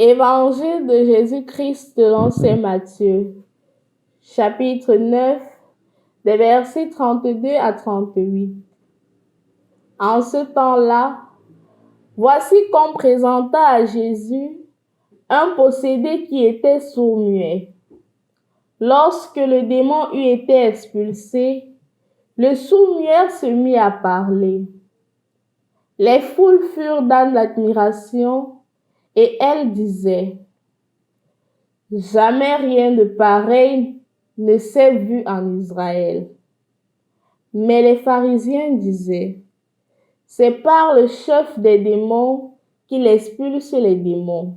Évangile de Jésus-Christ selon saint Matthieu, chapitre 9, des versets 32 à 38. En ce temps-là, voici qu'on présenta à Jésus un possédé qui était sourd-muet. Lorsque le démon eut été expulsé, le sourd-muet se mit à parler. Les foules furent dans l'admiration et elles disaient: jamais rien de pareil ne s'est vu en Israël. Mais les pharisiens disaient: c'est par le chef des démons qu'il expulse les démons.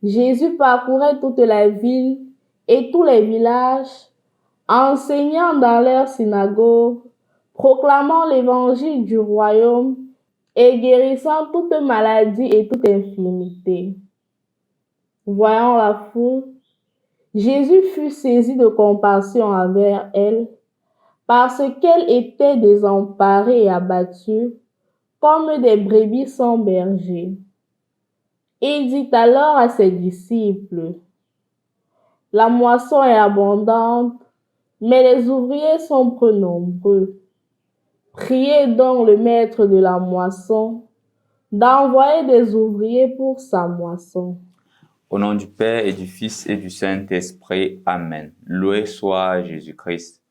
Jésus parcourait toute la ville et tous les villages, enseignant dans leurs synagogues, proclamant l'évangile du royaume et guérissant toute maladie et toute infirmité. Voyant la foule, Jésus fut saisi de compassion envers elle, parce qu'elle était désemparée et abattue, comme des brebis sans berger. Il dit alors à ses disciples: la moisson est abondante, mais les ouvriers sont peu nombreux. Priez donc le maître de la moisson d'envoyer des ouvriers pour sa moisson. Au nom du Père et du Fils et du Saint-Esprit. Amen. Loué soit Jésus-Christ.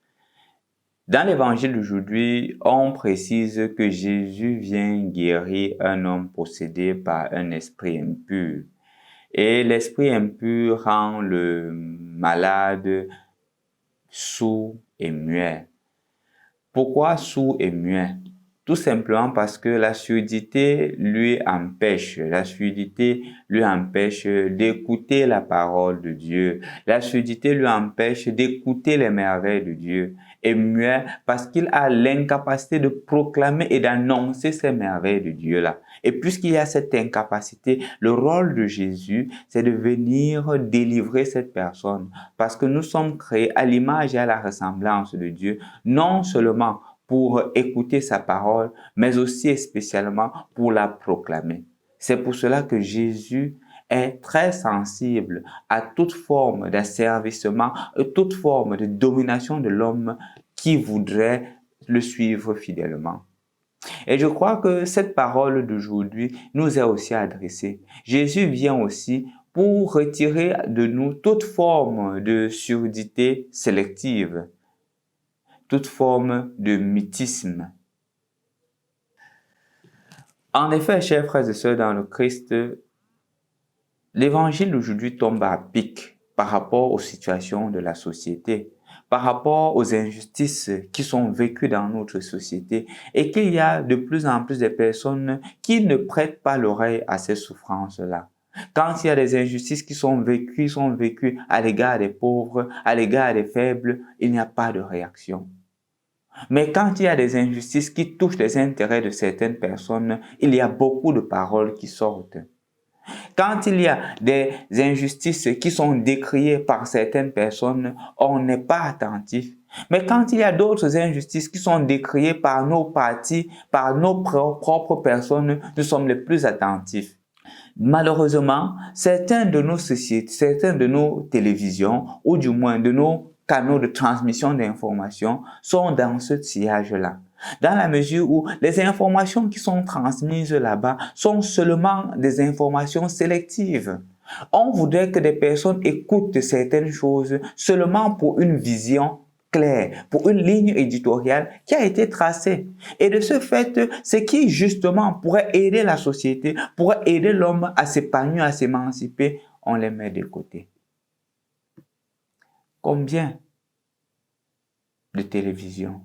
Dans l'évangile d'aujourd'hui, on précise que Jésus vient guérir un homme possédé par un esprit impur. Et l'esprit impur rend le malade sourd et muet. Pourquoi sourd et muet? Tout simplement parce que la surdité lui empêche d'écouter la parole de Dieu. La surdité lui empêche d'écouter les merveilles de Dieu. Et muet parce qu'il a l'incapacité de proclamer et d'annoncer ces merveilles de Dieu-là. Et puisqu'il y a cette incapacité, le rôle de Jésus, c'est de venir délivrer cette personne. Parce que nous sommes créés à l'image et à la ressemblance de Dieu, non seulement pour écouter sa parole, mais aussi et spécialement pour la proclamer. C'est pour cela que Jésus est très sensible à toute forme d'asservissement, toute forme de domination de l'homme qui voudrait le suivre fidèlement. Et je crois que cette parole d'aujourd'hui nous est aussi adressée. Jésus vient aussi pour retirer de nous toute forme de surdité sélective, toute forme de mutisme. En effet, chers frères et sœurs dans le Christ, l'évangile d'aujourd'hui tombe à pic par rapport aux situations de la société, par rapport aux injustices qui sont vécues dans notre société et qu'il y a de plus en plus de personnes qui ne prêtent pas l'oreille à ces souffrances-là. Quand il y a des injustices qui sont vécues à l'égard des pauvres, à l'égard des faibles, il n'y a pas de réaction. Mais quand il y a des injustices qui touchent les intérêts de certaines personnes, il y a beaucoup de paroles qui sortent. Quand il y a des injustices qui sont décriées par certaines personnes, on n'est pas attentif. Mais quand il y a d'autres injustices qui sont décriées par nos partis, par nos propres personnes, nous sommes les plus attentifs. Malheureusement, certaines de nos sociétés, certaines de nos télévisions, ou du moins de nos canaux de transmission d'informations sont dans ce sillage-là. Dans la mesure où les informations qui sont transmises là-bas sont seulement des informations sélectives. On voudrait que des personnes écoutent certaines choses seulement pour une vision claire, pour une ligne éditoriale qui a été tracée. Et de ce fait, ce qui justement pourrait aider la société, pourrait aider l'homme à s'épanouir, à s'émanciper, on les met de côté. Combien de télévisions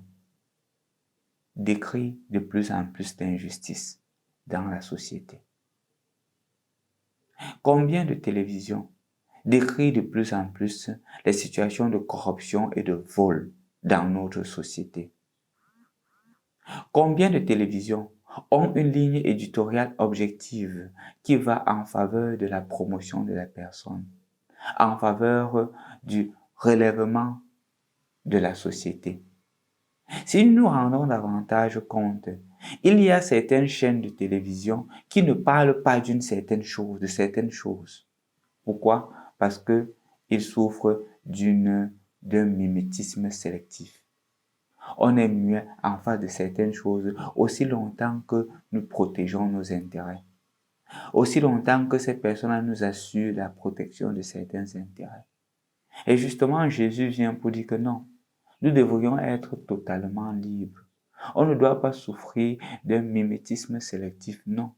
décrit de plus en plus d'injustices dans la société? Combien de télévisions décrit de plus en plus les situations de corruption et de vol dans notre société? Combien de télévisions ont une ligne éditoriale objective qui va en faveur de la promotion de la personne, en faveur du relèvement de la société? Si nous nous rendons davantage compte, il y a certaines chaînes de télévision qui ne parlent pas d'une certaine chose, de certaines choses. Pourquoi? Parce qu'ils souffrent d'un mimétisme sélectif. On est muet en face de certaines choses aussi longtemps que nous protégeons nos intérêts, aussi longtemps que ces personnes nous assurent la protection de certains intérêts. Et justement, Jésus vient pour dire que non, nous devrions être totalement libres. On ne doit pas souffrir d'un mimétisme sélectif, non.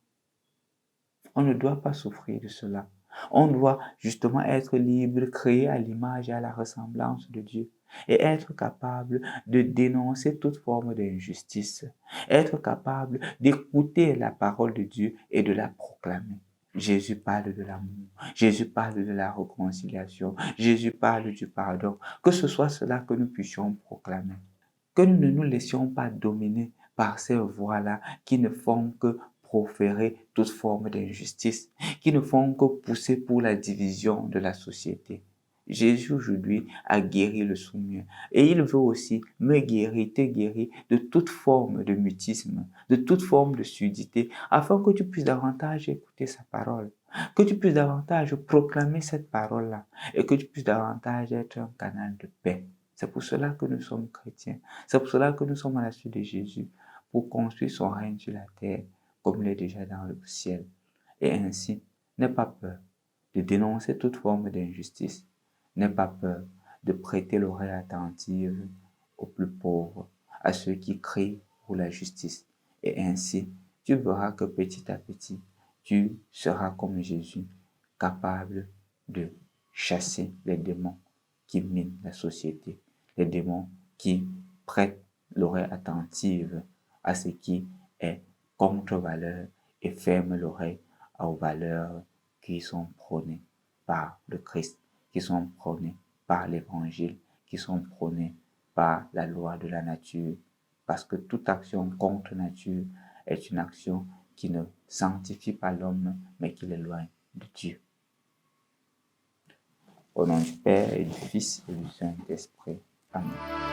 On ne doit pas souffrir de cela. On doit justement être libre, créé à l'image et à la ressemblance de Dieu et être capable de dénoncer toute forme d'injustice, être capable d'écouter la parole de Dieu et de la proclamer. Jésus parle de l'amour, Jésus parle de la réconciliation, Jésus parle du pardon, que ce soit cela que nous puissions proclamer. Que nous ne nous laissions pas dominer par ces voix-là qui ne font que proférer toute forme d'injustice, qui ne font que pousser pour la division de la société. Jésus aujourd'hui a guéri le soumis et il veut aussi me guérir, te guérir de toute forme de mutisme, de toute forme de sudité, afin que tu puisses davantage écouter sa parole, que tu puisses davantage proclamer cette parole-là et que tu puisses davantage être un canal de paix. C'est pour cela que nous sommes chrétiens. C'est pour cela que nous sommes à la suite de Jésus, pour construire son règne sur la terre, comme il est déjà dans le ciel. Et ainsi, n'aie pas peur de dénoncer toute forme d'injustice. N'aie pas peur de prêter l'oreille attentive aux plus pauvres, à ceux qui crient pour la justice. Et ainsi, tu verras que petit à petit, tu seras comme Jésus, capable de chasser les démons qui minent la société, les démons qui prêtent l'oreille attentive à ce qui est contre-valeur et ferment l'oreille aux valeurs qui sont prônées par le Christ, qui sont prônées par l'Évangile, qui sont prônées par la loi de la nature. Parce que toute action contre nature est une action qui ne sanctifie pas l'homme, mais qui l'éloigne de Dieu. Au nom du Père et du Fils et du Saint-Esprit. Amen.